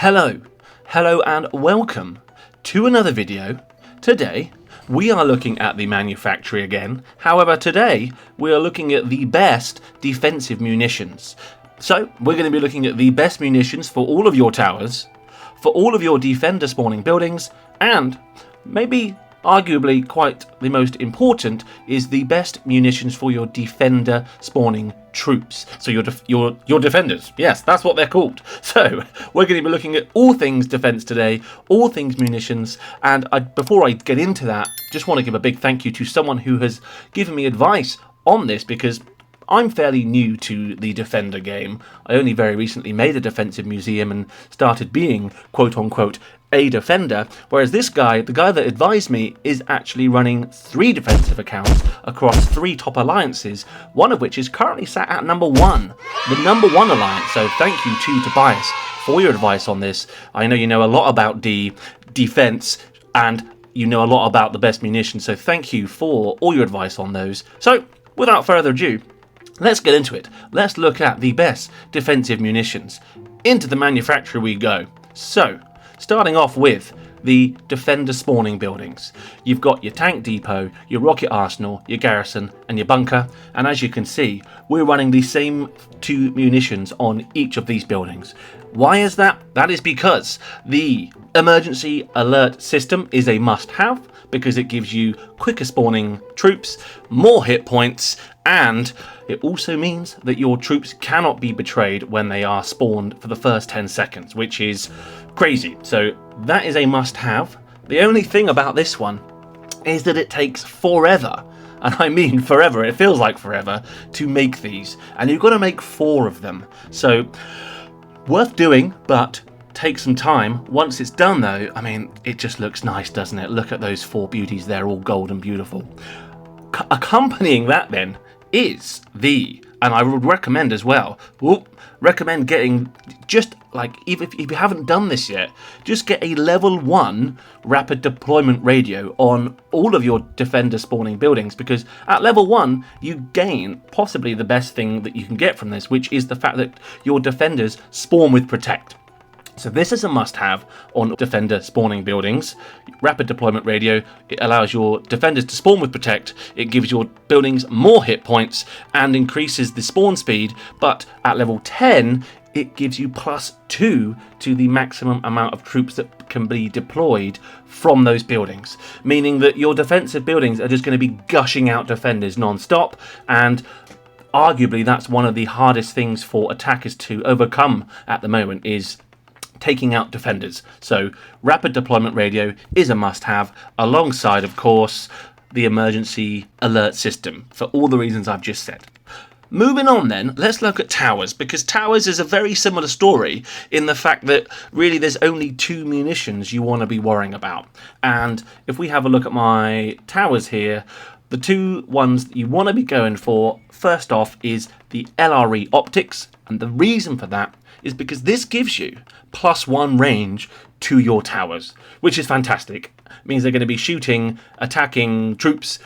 Hello and welcome to another video. Today we are looking at the manufactory again. However, today we are looking at the best defensive munitions. So we're going to be looking at the best munitions for all of your towers, for all of your defender spawning buildings, and maybe arguably quite the most important is the best munitions for your defender spawning troops. So your defenders. Yes, that's what they're called. So we're going to be looking at all things defense today, all things munitions, and before I get into that, just want to give a big thank you to someone who has given me advice on this, because I'm fairly new to the Defender game. I only very recently made a defensive museum and started being, quote-unquote, a defender, whereas this guy, the guy that advised me, is actually running 3 defensive accounts across 3 top alliances, one of which is currently sat at number 1, the number 1 alliance. So thank you to Tobias for your advice on this. I know you know a lot about defense and you know a lot about the best munitions, so thank you for all your advice on those. So without further ado, let's get into it. Let's look at the best defensive munitions. Into the manufacturer we go. So, starting off with the defender spawning buildings. You've got your tank depot, your rocket arsenal, your garrison, and your bunker. And as you can see, we're running the same 2 munitions on each of these buildings. Why is that? That is because the emergency alert system is a must-have, because it gives you quicker spawning troops, more hit points, and it also means that your troops cannot be betrayed when they are spawned for the first 10 seconds, which is crazy. So that is a must-have. The only thing about this one is that it takes forever, and I mean forever, it feels like forever, to make these. And you've got to make 4 of them. So worth doing, but take some time. Once it's done though, I mean, it just looks nice, doesn't it? Look at those 4 beauties, they're all gold and beautiful. Accompanying that then is and I would recommend as well, recommend getting, just like, if you haven't done this yet, just get a level 1 rapid deployment radio on all of your defender spawning buildings, because at level 1 you gain possibly the best thing that you can get from this, which is the fact that your defenders spawn with protect. So this is a must-have on defender spawning buildings. Rapid deployment radio, it allows your defenders to spawn with protect, it gives your buildings more hit points and increases the spawn speed, but at level 10 it gives you +2 to the maximum amount of troops that can be deployed from those buildings, meaning that your defensive buildings are just going to be gushing out defenders non-stop, and arguably that's one of the hardest things for attackers to overcome at the moment, is taking out defenders. So rapid deployment radio is a must-have, alongside of course the emergency alert system, for all the reasons I've just said. Moving on then, let's look at towers, because towers is a very similar story in the fact that really there's only 2 munitions you want to be worrying about. And if we have a look at my towers here, the 2 ones that you want to be going for, first off, is the LRE optics, and the reason for that is because this gives you +1 range to your towers, which is fantastic. It means they're going to be attacking troops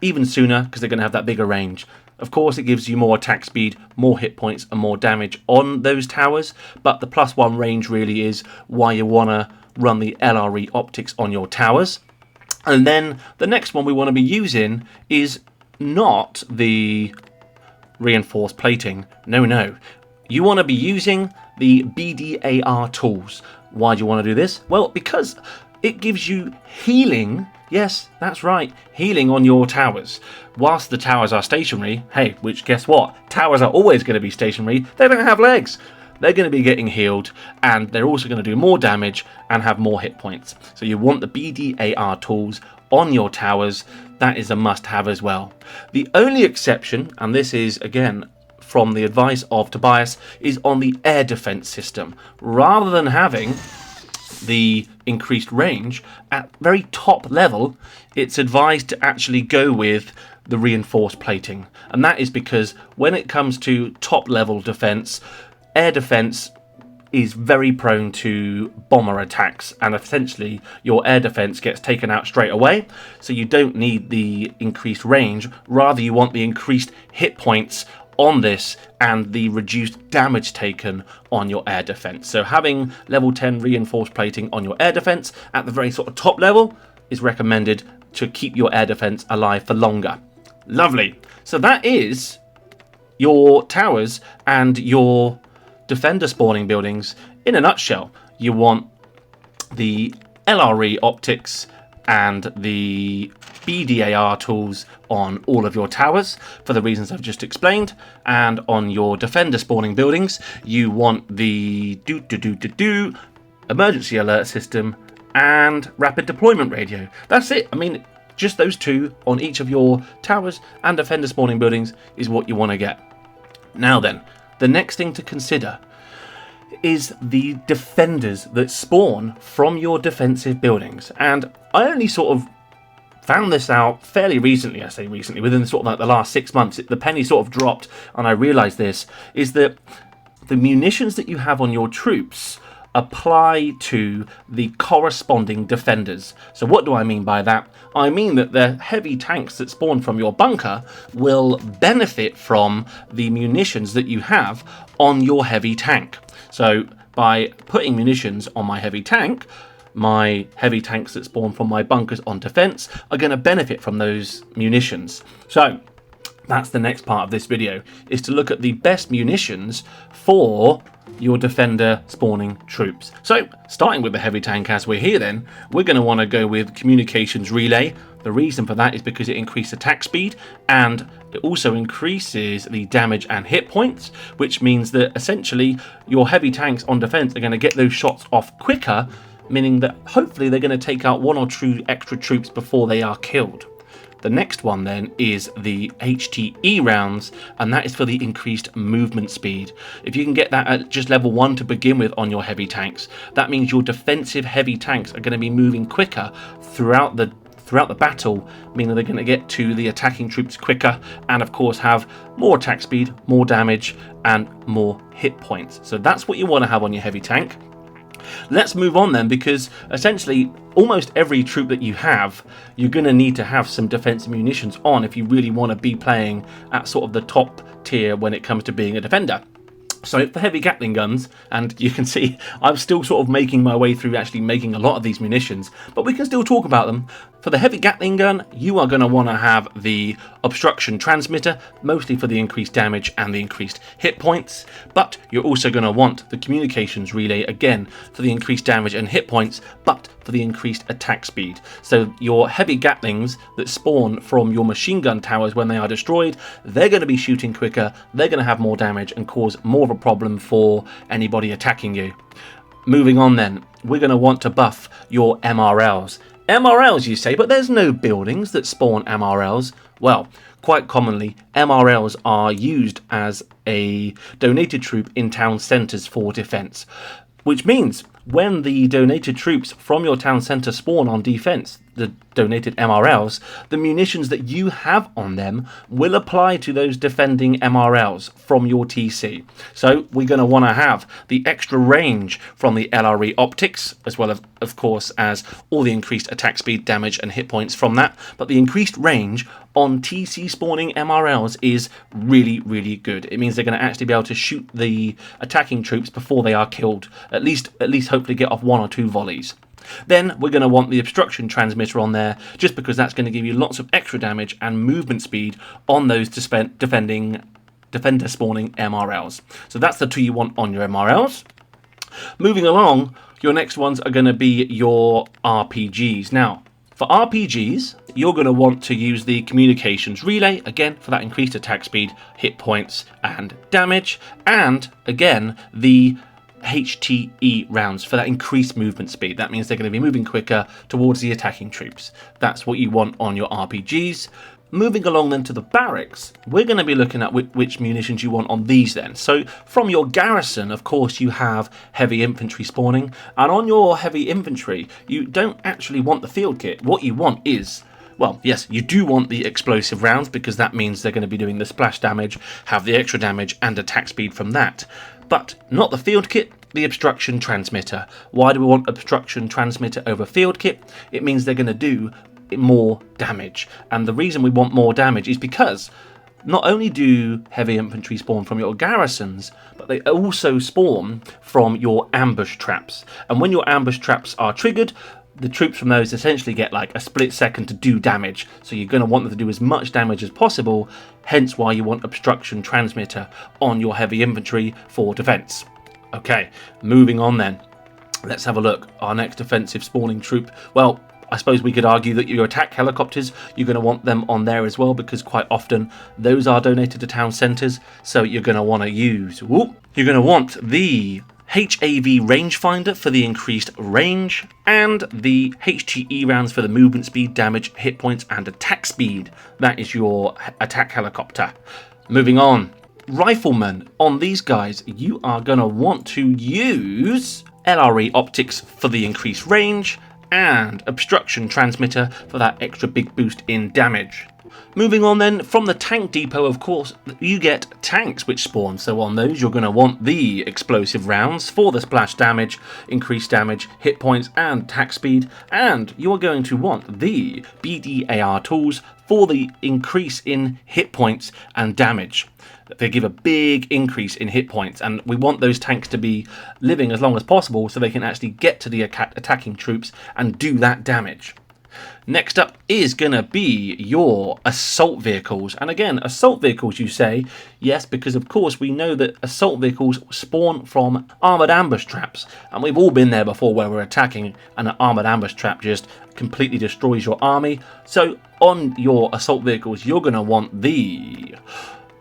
even sooner, because they're going to have that bigger range. Of course, it gives you more attack speed, more hit points, and more damage on those towers, but the +1 range really is why you want to run the LRE optics on your towers. And then the next one we want to be using is not the reinforced plating. No. You want to be using the BDAR tools. Why do you want to do this? Well, because it gives you healing. Yes, that's right, healing on your towers. Whilst the towers are stationary, hey, which guess what? Towers are always going to be stationary. They don't have legs. They're going to be getting healed, and they're also going to do more damage and have more hit points. So you want the BDAR tools on your towers. That is a must-have as well. The only exception, and this is again from the advice of Tobias, is on the air defense system. Rather than having the increased range at very top level, it's advised to actually go with the reinforced plating. And that is because when it comes to top level defense, air defense is very prone to bomber attacks, and essentially your air defense gets taken out straight away, so you don't need the increased range, rather you want the increased hit points on this and the reduced damage taken on your air defense. So having level 10 reinforced plating on your air defense at the very sort of top level is recommended to keep your air defense alive for longer. Lovely. So that is your towers and your defender spawning buildings in a nutshell. You want the LRE optics and the BDAR tools on all of your towers for the reasons I've just explained, and on your defender spawning buildings you want the emergency alert system and rapid deployment radio. That's it. I mean, just those two on each of your towers and defender spawning buildings is what you want to get. Now then, the next thing to consider is the defenders that spawn from your defensive buildings. And I only sort of found this out fairly recently. I say recently, within sort of like the last 6 months, the penny sort of dropped and I realised this, is that the munitions that you have on your troops apply to the corresponding defenders. So what do I mean by that? I mean that the heavy tanks that spawn from your bunker will benefit from the munitions that you have on your heavy tank. So by putting munitions on my heavy tanks that spawn from my bunkers on defense are going to benefit from those munitions. So that's the next part of this video, is to look at the best munitions for your defender spawning troops. So starting with the heavy tank, as we're here, then we're going to want to go with communications relay. The reason for that is because it increases attack speed and it also increases the damage and hit points, which means that essentially your heavy tanks on defense are going to get those shots off quicker, meaning that hopefully they're going to take out 1 or 2 extra troops before they are killed. The next one then is the HTE rounds, and that is for the increased movement speed. If you can get that at just level 1 to begin with on your heavy tanks, that means your defensive heavy tanks are going to be moving quicker throughout the battle, meaning they're going to get to the attacking troops quicker and of course have more attack speed, more damage and more hit points. So that's what you want to have on your heavy tank. Let's move on then, because essentially almost every troop that you have, you're going to need to have some defensive munitions on if you really want to be playing at sort of the top tier when it comes to being a defender. So for heavy Gatling guns, and you can see I'm still sort of making my way through actually making a lot of these munitions, but we can still talk about them. For the heavy Gatling gun, you are going to want to have the obstruction transmitter, mostly for the increased damage and the increased hit points, but you're also going to want the communications relay, again, for the increased damage and hit points, but for the increased attack speed. So your heavy Gatlings that spawn from your machine gun towers when they are destroyed, they're going to be shooting quicker, they're going to have more damage and cause more of a problem for anybody attacking you. Moving on then, we're going to want to buff your MRLs. MRLs, you say, but there's no buildings that spawn MRLs. Well, quite commonly, MRLs are used as a donated troop in town centres for defence, which means when the donated troops from your town centre spawn on defence, the donated MRLs, the munitions that you have on them will apply to those defending MRLs from your TC. So we're going to want to have the extra range from the LRE optics, as well as, of course, as all the increased attack speed, damage and hit points from that. But the increased range on TC spawning MRLs is really, really good. It means they're going to actually be able to shoot the attacking troops before they are killed, at least hopefully get off 1 or 2 volleys. Then we're going to want the obstruction transmitter on there, just because that's going to give you lots of extra damage and movement speed on those defender spawning MRLs. So that's the 2 you want on your MRLs. Moving along, your next ones are going to be your RPGs. Now, for RPGs, you're going to want to use the communications relay, again, for that increased attack speed, hit points and damage, and again, the HTE rounds for that increased movement speed. That means they're going to be moving quicker towards the attacking troops. That's what you want on your RPGs. Moving along then to the barracks, we're going to be looking at which munitions you want on these then. So from your garrison, of course, you have heavy infantry spawning, and on your heavy infantry, you don't actually want the field kit. What you want is, well, yes, you do want the explosive rounds, because that means they're going to be doing the splash damage, have the extra damage and attack speed from that. But not the field kit, the obstruction transmitter. Why do we want obstruction transmitter over field kit? It means they're going to do more damage. And the reason we want more damage is because not only do heavy infantry spawn from your garrisons, but they also spawn from your ambush traps. And when your ambush traps are triggered, the troops from those essentially get like a split second to do damage. So you're going to want them to do as much damage as possible, hence why you want obstruction transmitter on your heavy infantry for defense. Okay, moving on then. Let's have a look. Our next defensive spawning troop. Well, I suppose we could argue that your attack helicopters, you're going to want them on there as well, because quite often those are donated to town centres. So you're going to want to use, you're going to want the HAV rangefinder for the increased range, and the HTE rounds for the movement speed, damage, hit points, and attack speed. That is your attack helicopter. Moving on. Riflemen, on these guys, you are going to want to use LRE optics for the increased range, and obstruction transmitter for that extra big boost in damage. Moving on then, from the tank depot, of course, you get tanks which spawn. So on those, you're going to want the explosive rounds for the splash damage, increased damage, hit points, and attack speed. And you're going to want the BDAR tools for the increase in hit points and damage. They give a big increase in hit points, and we want those tanks to be living as long as possible so they can actually get to the attacking troops and do that damage. Next up is going to be your assault vehicles. And again, assault vehicles, you say, yes, because of course we know that assault vehicles spawn from armoured ambush traps. And we've all been there before where we're attacking and an armoured ambush trap just completely destroys your army. So on your assault vehicles, you're going to want the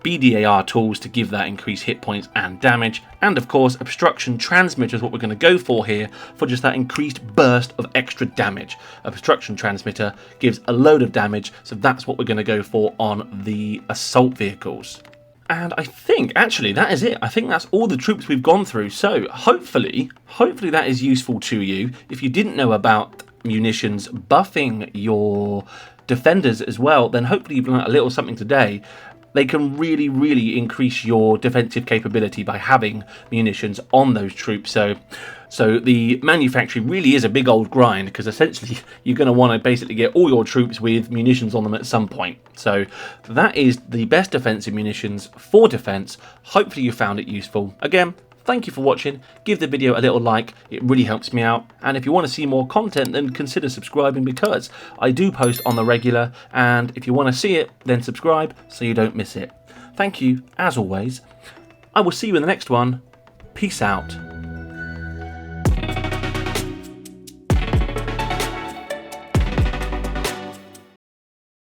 BDAR tools to give that increased hit points and damage, and of course obstruction transmitter is what we're going to go for here for just that increased burst of extra damage. Obstruction transmitter gives a load of damage, so that's what we're going to go for on the assault vehicles. And I think actually that is it. I think that's all the troops we've gone through, so hopefully that is useful to you. If you didn't know about munitions buffing your defenders as well, then hopefully you've learned a little something today. They can really increase your defensive capability by having munitions on those troops. So the manufacturing really is a big old grind, because essentially you're going to want to basically get all your troops with munitions on them at some point. So that is the best defensive munitions for defense. Hopefully you found it useful. Again, thank you for watching. Give the video a little like, it really helps me out. And if you want to see more content, then consider subscribing, because I do post on the regular, and if you want to see it, then subscribe so you don't miss it. Thank you, as always. I will see you in the next one. Peace out.